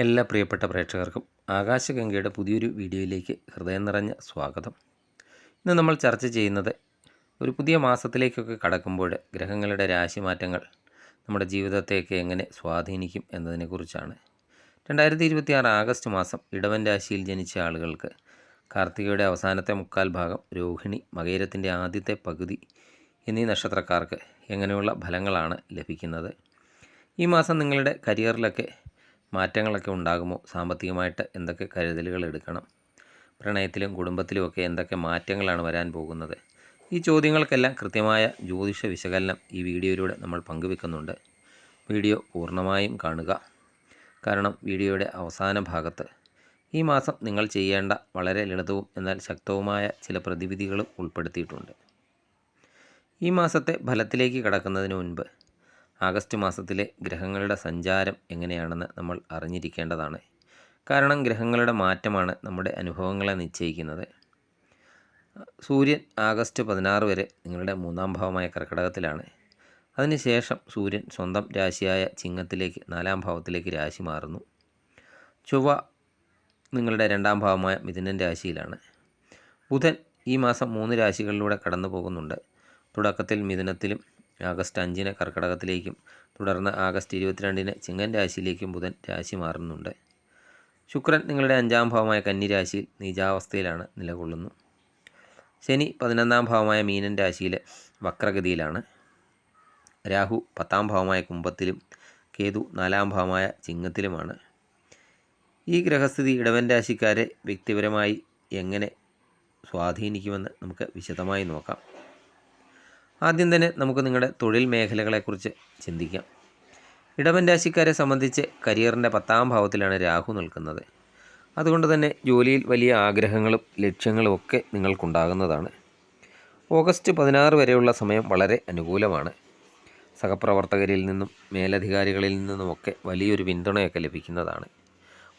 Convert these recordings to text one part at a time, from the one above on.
എല്ലാ പ്രിയപ്പെട്ട പ്രേക്ഷകർക്കും ആകാശഗംഗയുടെ പുതിയൊരു വീഡിയോയിലേക്ക് ഹൃദയം നിറഞ്ഞ സ്വാഗതം. ഇന്ന് നമ്മൾ ചർച്ച ചെയ്യുന്നത് ഒരു പുതിയ മാസത്തിലേക്കൊക്കെ കടക്കുമ്പോൾ ഗ്രഹങ്ങളുടെ രാശിമാറ്റങ്ങൾ നമ്മുടെ ജീവിതത്തെയൊക്കെ എങ്ങനെ സ്വാധീനിക്കും എന്നതിനെക്കുറിച്ചാണ്. 2026 ആഗസ്റ്റ് മാസം ഇടവൻ രാശിയിൽ ജനിച്ച ആളുകൾക്ക് കാർത്തികയുടെ അവസാനത്തെ മുക്കാൽ ഭാഗം, രോഹിണി, മകയിരത്തിൻ്റെ ആദ്യത്തെ പകുതി എന്നീ നക്ഷത്രക്കാർക്ക് എങ്ങനെയുള്ള ഫലങ്ങളാണ് ലഭിക്കുന്നത്? ഈ മാസം നിങ്ങളുടെ കരിയറിലൊക്കെ മാറ്റങ്ങളൊക്കെ ഉണ്ടാകുമോ? സാമ്പത്തികമായിട്ട് എന്തൊക്കെ കരുതലുകൾ എടുക്കണം? പ്രണയത്തിലും കുടുംബത്തിലുമൊക്കെ എന്തൊക്കെ മാറ്റങ്ങളാണ് വരാൻ പോകുന്നത്? ഈ ചോദ്യങ്ങൾക്കെല്ലാം കൃത്യമായ ജ്യോതിഷ വിശകലനം ഈ വീഡിയോയിലൂടെ നമ്മൾ പങ്കുവെക്കുന്നുണ്ട്. വീഡിയോ പൂർണ്ണമായും കാണുക. കാരണം വീഡിയോയുടെ അവസാന ഭാഗത്ത് ഈ മാസം നിങ്ങൾ ചെയ്യേണ്ട വളരെ ലളിതവും എന്നാൽ ശക്തവുമായ ചില പ്രതിവിധികളും ഉൾപ്പെടുത്തിയിട്ടുണ്ട്. ഈ മാസത്തെ ഫലത്തിലേക്ക് കടക്കുന്നതിന് മുൻപ് ആഗസ്റ്റ് മാസത്തിലെ ഗ്രഹങ്ങളുടെ സഞ്ചാരം എങ്ങനെയാണെന്ന് നമ്മൾ അറിഞ്ഞിരിക്കേണ്ടതാണ്. കാരണം ഗ്രഹങ്ങളുടെ മാറ്റമാണ് നമ്മുടെ അനുഭവങ്ങളെ നിശ്ചയിക്കുന്നത്. സൂര്യൻ ആഗസ്റ്റ് 16 വരെ നിങ്ങളുടെ 3-ാം ഭാവമായ കർക്കിടകത്തിലാണ്. അതിനുശേഷം സൂര്യൻ സ്വന്തം രാശിയായ ചിങ്ങത്തിലേക്ക് 4-ാം ഭാവത്തിലേക്ക് രാശി മാറുന്നു. ചൊവ്വ നിങ്ങളുടെ 2-ാം ഭാവമായ മിഥുനൻ രാശിയിലാണ്. ബുധൻ ഈ മാസം 3 രാശികളിലൂടെ കടന്നു പോകുന്നുണ്ട്. തുടക്കത്തിൽ മിഥുനത്തിലും ആഗസ്റ്റ് 5-ന് കർക്കിടകത്തിലേക്കും തുടർന്ന് ആഗസ്റ്റ് 22-ന് ചിങ്ങൻ രാശിയിലേക്കും ബുധൻ രാശി മാറുന്നുണ്ട്. ശുക്രൻ നിങ്ങളുടെ 5-ാം ഭാവമായ കന്നി രാശിയിൽ നീചാവസ്ഥയിലാണ് നിലകൊള്ളുന്നു. ശനി 11-ാം ഭാവമായ മീനൻ രാശിയിൽ വക്രഗതിയിലാണ്. രാഹു 10-ാം ഭാവമായ കുംഭത്തിലും കേതു 4-ാം ഭാവമായ ചിങ്ങത്തിലുമാണ്. ഈ ഗ്രഹസ്ഥിതി ഇടവൻ രാശിക്കാരെ വ്യക്തിപരമായി എങ്ങനെ സ്വാധീനിക്കുമെന്ന് നമുക്ക് വിശദമായി നോക്കാം. ആദ്യം തന്നെ നമുക്ക് നിങ്ങളുടെ തൊഴിൽ മേഖലകളെക്കുറിച്ച് ചിന്തിക്കാം. ഇടവൻ രാശിക്കാരെ സംബന്ധിച്ച് കരിയറിൻ്റെ 10-ാം ഭാവത്തിലാണ് രാഹു നിൽക്കുന്നത്. അതുകൊണ്ട് തന്നെ ജോലിയിൽ വലിയ ആഗ്രഹങ്ങളും ലക്ഷ്യങ്ങളും ഒക്കെ നിങ്ങൾക്കുണ്ടാകുന്നതാണ്. ഓഗസ്റ്റ് 16 വരെയുള്ള സമയം വളരെ അനുകൂലമാണ്. സഹപ്രവർത്തകരിൽ നിന്നും മേലധികാരികളിൽ നിന്നുമൊക്കെ വലിയൊരു പിന്തുണയൊക്കെ ലഭിക്കുന്നതാണ്.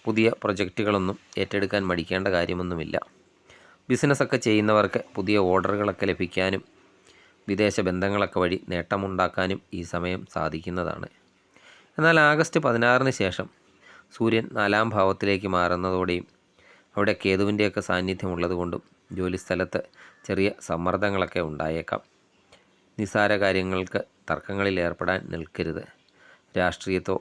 പുതിയ പ്രൊജക്റ്റുകളൊന്നും ഏറ്റെടുക്കാൻ മടിക്കേണ്ട കാര്യമൊന്നുമില്ല. ബിസിനസ്സൊക്കെ ചെയ്യുന്നവർക്ക് പുതിയ ഓർഡറുകളൊക്കെ ലഭിക്കാനും വിദേശ ബന്ധങ്ങളൊക്കെ വഴി നേട്ടമുണ്ടാക്കാനും ഈ സമയം സാധിക്കുന്നതാണ്. എന്നാൽ ആഗസ്റ്റ് 16-ന് ശേഷം സൂര്യൻ 4-ാം ഭാവത്തിലേക്ക് മാറുന്നതോടെയും അവിടെ കേതുവിൻ്റെയൊക്കെ സാന്നിധ്യമുള്ളതുകൊണ്ടും ജോലിസ്ഥലത്ത് ചെറിയ സമ്മർദ്ദങ്ങളൊക്കെ ഉണ്ടായേക്കാം. നിസ്സാര കാര്യങ്ങൾക്ക് തർക്കങ്ങളിൽ ഏർപ്പെടാൻ നിൽക്കരുത്. രാഷ്ട്രീയത്തോ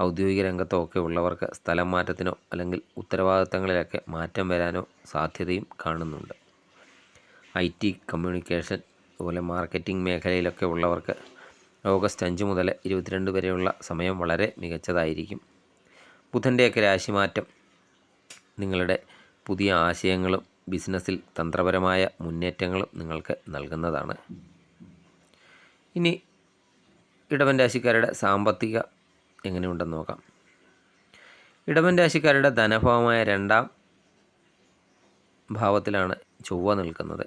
ഔദ്യോഗിക രംഗത്തോ ഒക്കെ ഉള്ളവർക്ക് സ്ഥലം മാറ്റത്തിനോ അല്ലെങ്കിൽ ഉത്തരവാദിത്തങ്ങളിലൊക്കെ മാറ്റം വരാനോ സാധ്യതയും കാണുന്നുണ്ട്. IT, കമ്മ്യൂണിക്കേഷൻ, അതുപോലെ മാർക്കറ്റിംഗ് മേഖലയിലൊക്കെ ഉള്ളവർക്ക് ഓഗസ്റ്റ് 5 മുതൽ 22 വരെയുള്ള സമയം വളരെ മികച്ചതായിരിക്കും. ബുധൻ്റെയൊക്കെ രാശിമാറ്റം നിങ്ങളുടെ പുതിയ ആശയങ്ങളും ബിസിനസ്സിൽ തന്ത്രപരമായ മുന്നേറ്റങ്ങളും നിങ്ങൾക്ക് നൽകുന്നതാണ്. ഇനി ഇടവൻ രാശിക്കാരുടെ സാമ്പത്തിക എങ്ങനെയുണ്ടെന്ന് നോക്കാം. ഇടവൻ രാശിക്കാരുടെ ധനഭാവമായ 2-ാം ഭാവത്തിലാണ് ചൊവ്വ നിൽക്കുന്നത്.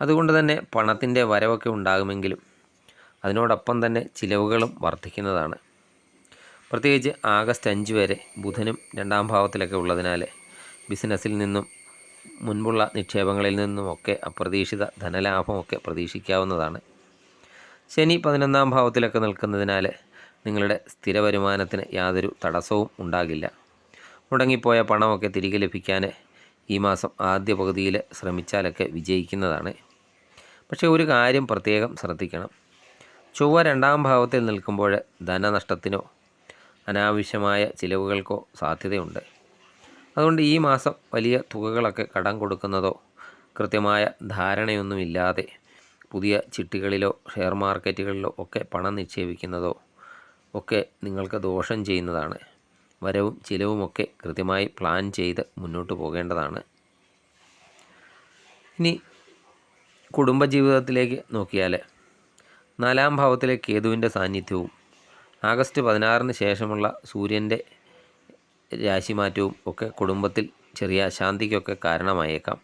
അതുകൊണ്ട് തന്നെ പണത്തിൻ്റെ വരവൊക്കെ ഉണ്ടാകുമെങ്കിലും അതിനോടൊപ്പം തന്നെ ചിലവുകളും വർദ്ധിക്കുന്നതാണ്. പ്രത്യേകിച്ച് ആഗസ്റ്റ് 5 വരെ ബുധനും 2-ാം ഭാവത്തിലൊക്കെ ഉള്ളതിനാൽ ബിസിനസ്സിൽ നിന്നും മുൻപുള്ള നിക്ഷേപങ്ങളിൽ നിന്നുമൊക്കെ അപ്രതീക്ഷിത ധനലാഭമൊക്കെ പ്രതീക്ഷിക്കാവുന്നതാണ്. ശനി 11-ാം ഭാവത്തിലൊക്കെ നിൽക്കുന്നതിനാൽ നിങ്ങളുടെ സ്ഥിര വരുമാനത്തിന് യാതൊരു തടസ്സവും ഉണ്ടാകില്ല. മുടങ്ങിപ്പോയ പണമൊക്കെ തിരികെ ലഭിക്കാൻ ഈ മാസം ആദ്യ പകുതിയിൽ ശ്രമിച്ചാലൊക്കെ വിജയിക്കുന്നതാണ്. പക്ഷേ ഒരു കാര്യം പ്രത്യേകം ശ്രദ്ധിക്കണം. ചൊവ്വ 2-ാം ഭാവത്തിൽ നിൽക്കുമ്പോൾ ധനനഷ്ടത്തിനോ അനാവശ്യമായ ചിലവുകൾക്കോ സാധ്യതയുണ്ട്. അതുകൊണ്ട് ഈ മാസം വലിയ തുകകളൊക്കെ കടം കൊടുക്കുന്നതോ കൃത്യമായ ധാരണയൊന്നുമില്ലാതെ പുതിയ ചിട്ടികളിലോ ഷെയർ മാർക്കറ്റുകളിലോ ഒക്കെ പണം നിക്ഷേപിക്കുന്നതോ ഒക്കെ നിങ്ങൾക്ക് ദോഷം ചെയ്യുന്നതാണ്. വരവും ചിലവുമൊക്കെ കൃത്യമായി പ്ലാൻ ചെയ്ത് മുന്നോട്ട് പോകേണ്ടതാണ്. ഇനി കുടുംബജീവിതത്തിലേക്ക് നോക്കിയാൽ 4-ാം ഭാവത്തിലെ കേതുവിൻ്റെ സാന്നിധ്യവും ആഗസ്റ്റ് 16-ന് ശേഷമുള്ള സൂര്യൻ്റെ രാശിമാറ്റവും ഒക്കെ കുടുംബത്തിൽ ചെറിയ അശാന്തിക്കൊക്കെ കാരണമായേക്കാം.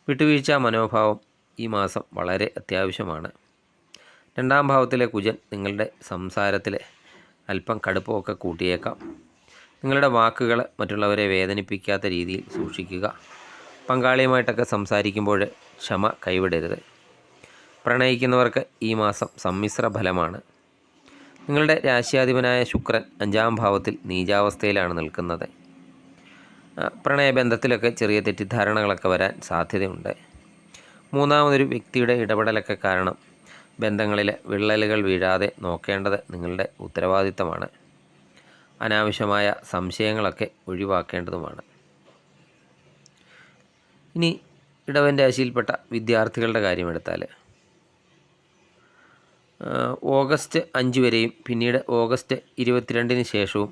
വിട്ടുവീഴ്ച മനോഭാവം ഈ മാസം വളരെ അത്യാവശ്യമാണ്. 2-ാം ഭാവത്തിലെ കുജൻ നിങ്ങളുടെ സംസാരത്തിൽ അല്പം കടുപ്പമൊക്കെ കൂട്ടിയേക്കാം. നിങ്ങളുടെ വാക്കുകൾ മറ്റുള്ളവരെ വേദനിപ്പിക്കാത്ത രീതിയിൽ സൂക്ഷിക്കുക. പങ്കാളിയുമായിട്ടൊക്കെ സംസാരിക്കുമ്പോൾ ക്ഷമ കൈവിടരുത്. പ്രണയിക്കുന്നവർക്ക് ഈ മാസം സമ്മിശ്ര ഫലമാണ്. നിങ്ങളുടെ രാശിയാധിപനായ ശുക്രൻ 5-ാം ഭാവത്തിൽ നീചാവസ്ഥയിലാണ് നിൽക്കുന്നത്. പ്രണയബന്ധത്തിലൊക്കെ ചെറിയ തെറ്റിദ്ധാരണകളൊക്കെ വരാൻ സാധ്യതയുണ്ട്. മൂന്നാമതൊരു വ്യക്തിയുടെ ഇടപെടലൊക്കെ കാരണം ബന്ധങ്ങളിൽ വിള്ളലുകൾ വീഴാതെ നോക്കേണ്ടത് നിങ്ങളുടെ ഉത്തരവാദിത്തമാണ്. അനാവശ്യമായ സംശയങ്ങളൊക്കെ ഒഴിവാക്കേണ്ടതുമാണ്. ഇനി ഇടവൻ രാശിയിൽപ്പെട്ട വിദ്യാർത്ഥികളുടെ കാര്യമെടുത്താൽ ഓഗസ്റ്റ് 5 വരെയും പിന്നീട് ഓഗസ്റ്റ് 22 ശേഷവും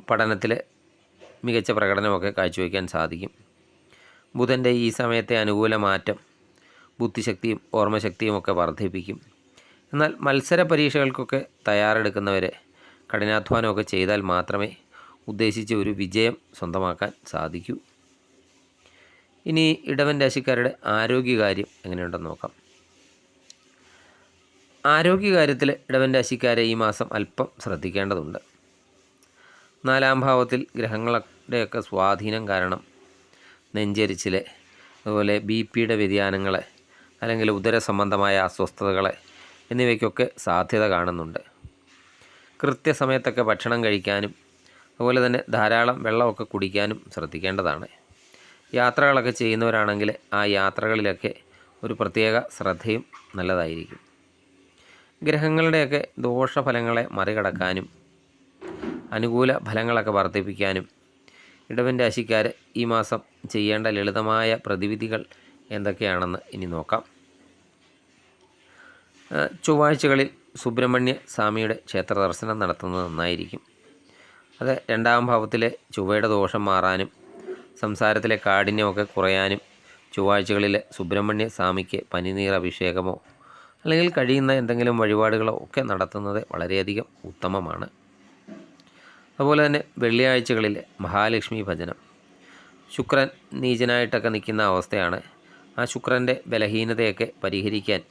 പഠനത്തിൽ മികച്ച പ്രകടനമൊക്കെ കാഴ്ചവെക്കാൻ സാധിക്കും. ബുധൻ്റെ ഈ സമയത്തെ അനുകൂല മാറ്റം ബുദ്ധിശക്തിയും ഓർമ്മശക്തിയും ഒക്കെ വർദ്ധിപ്പിക്കും. എന്നാൽ മത്സര പരീക്ഷകൾക്കൊക്കെ തയ്യാറെടുക്കുന്നവർ കഠിനാധ്വാനമൊക്കെ ചെയ്താൽ മാത്രമേ ഉദ്ദേശിച്ച ഒരു വിജയം സ്വന്തമാക്കാൻ സാധിക്കൂ. ഇനി ഇടവൻ രാശിക്കാരുടെ ആരോഗ്യകാര്യം എങ്ങനെയുണ്ടെന്ന് നോക്കാം. ആരോഗ്യകാര്യത്തിൽ ഇടവൻ രാശിക്കാരെ ഈ മാസം അല്പം ശ്രദ്ധിക്കേണ്ടതുണ്ട്. 4-ാം ഭാവത്തിൽ ഗ്രഹങ്ങളുടെയൊക്കെ സ്വാധീനം കാരണം നെഞ്ചരിച്ചിൽ, അതുപോലെ BP-യുടെ വ്യതിയാനങ്ങൾ, അല്ലെങ്കിൽ ഉദര സംബന്ധമായ അസ്വസ്ഥതകൾ എന്നിവയ്ക്കൊക്കെ സാധ്യത കാണുന്നുണ്ട്. കൃത്യസമയത്തൊക്കെ ഭക്ഷണം കഴിക്കാനും അതുപോലെ തന്നെ ധാരാളം വെള്ളമൊക്കെ കുടിക്കാനും ശ്രദ്ധിക്കേണ്ടതാണ്. യാത്രകളൊക്കെ ചെയ്യുന്നവരാണെങ്കിൽ ആ യാത്രകളിലൊക്കെ ഒരു പ്രത്യേക ശ്രദ്ധയും നല്ലതായിരിക്കും. ഗ്രഹങ്ങളുടെയൊക്കെ ദോഷഫലങ്ങളെ മറികടക്കാനും അനുകൂല ഫലങ്ങളൊക്കെ വർദ്ധിപ്പിക്കാനും ഇടവൻ രാശിക്കാർ ഈ മാസം ചെയ്യേണ്ട ലളിതമായ പ്രതിവിധികൾ എന്തൊക്കെയാണെന്ന് ഇനി നോക്കാം. ചൊവ്വാഴ്ചകളിൽ സുബ്രഹ്മണ്യ സ്വാമിയുടെ ക്ഷേത്ര ദർശനം നടത്തുന്നത് നന്നായിരിക്കും. അത് 2-ാം ഭാവത്തിലെ ചൊവ്വയുടെ ദോഷം മാറാനും സംസാരത്തിലെ കാഠിന്യമൊക്കെ കുറയാനും ചൊവ്വാഴ്ചകളിൽ സുബ്രഹ്മണ്യ സ്വാമിക്ക് പനിനീർ അഭിഷേകമോ അല്ലെങ്കിൽ കഴിയുന്ന എന്തെങ്കിലും വഴിപാടുകളോ ഒക്കെ നടത്തുന്നത് വളരെയധികം ഉത്തമമാണ്. അതുപോലെ തന്നെ വെള്ളിയാഴ്ചകളിൽ മഹാലക്ഷ്മി ഭജനം. ശുക്രൻ നീചനായിട്ടൊക്കെ നിൽക്കുന്ന അവസ്ഥയാണ്. ആ ശുക്രൻ്റെ ബലഹീനതയൊക്കെ പരിഹരിക്കാൻ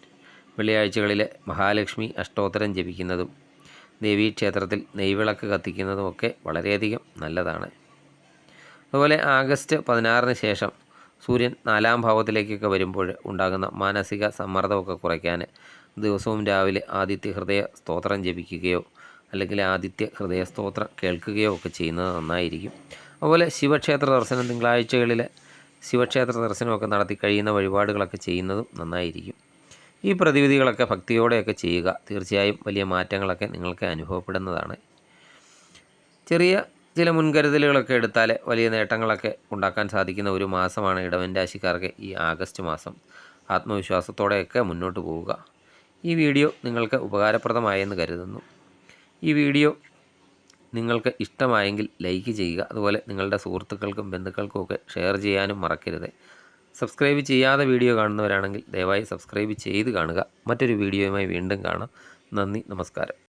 വെള്ളിയാഴ്ചകളിൽ മഹാലക്ഷ്മി അഷ്ടോത്തരം ജപിക്കുന്നതും ദേവീക്ഷേത്രത്തിൽ നെയ്വിളക്ക് കത്തിക്കുന്നതുമൊക്കെ വളരെയധികം നല്ലതാണ്. അതുപോലെ ആഗസ്റ്റ് 16 ശേഷം സൂര്യൻ 4-ാം ഭാവത്തിലേക്കൊക്കെ വരുമ്പോൾ ഉണ്ടാകുന്ന മാനസിക സമ്മർദ്ദമൊക്കെ കുറയ്ക്കാൻ ദിവസവും രാവിലെ ആദിത്യ ഹൃദയ സ്തോത്രം ജപിക്കുകയോ അല്ലെങ്കിൽ ആദിത്യ ഹൃദയ സ്തോത്രം കേൾക്കുകയോ ഒക്കെ ചെയ്യുന്നത് നന്നായിരിക്കും. അതുപോലെ ശിവക്ഷേത്ര ദർശനം, തിങ്കളാഴ്ചകളിൽ ശിവക്ഷേത്ര ദർശനമൊക്കെ നടത്തി കഴിയുന്ന വഴിപാടുകളൊക്കെ ചെയ്യുന്നതും നന്നായിരിക്കും. ഈ പ്രതിവിധികളൊക്കെ ഭക്തിയോടെയൊക്കെ ചെയ്യുക. തീർച്ചയായും വലിയ മാറ്റങ്ങളൊക്കെ നിങ്ങൾക്ക് അനുഭവപ്പെടുന്നതാണ്. ചെറിയ ചില മുൻകരുതലുകളൊക്കെ എടുത്താൽ വലിയ നേട്ടങ്ങളൊക്കെ ഉണ്ടാക്കാൻ സാധിക്കുന്ന ഒരു മാസമാണ് ഇടവൻ രാശിക്കാർക്ക് ഈ ആഗസ്റ്റ് മാസം. ആത്മവിശ്വാസത്തോടെയൊക്കെ മുന്നോട്ട് പോവുക. ഈ വീഡിയോ നിങ്ങൾക്ക് ഉപകാരപ്രദമായെന്ന് കരുതുന്നു. ഈ വീഡിയോ നിങ്ങൾക്ക് ഇഷ്ടമായെങ്കിൽ ലൈക്ക് ചെയ്യുക. അതുപോലെ നിങ്ങളുടെ സുഹൃത്തുക്കൾക്കും ബന്ധുക്കൾക്കും ഒക്കെ ഷെയർ ചെയ്യാനും മറക്കരുത്. സബ്സ്ക്രൈബ് ചെയ്യാതെ വീഡിയോ കാണുന്നവരാണെങ്കിൽ ദയവായി സബ്സ്ക്രൈബ് ചെയ്ത് കാണുക. മറ്റൊരു വീഡിയോയുമായി വീണ്ടും കാണാം. നന്ദി, നമസ്കാരം.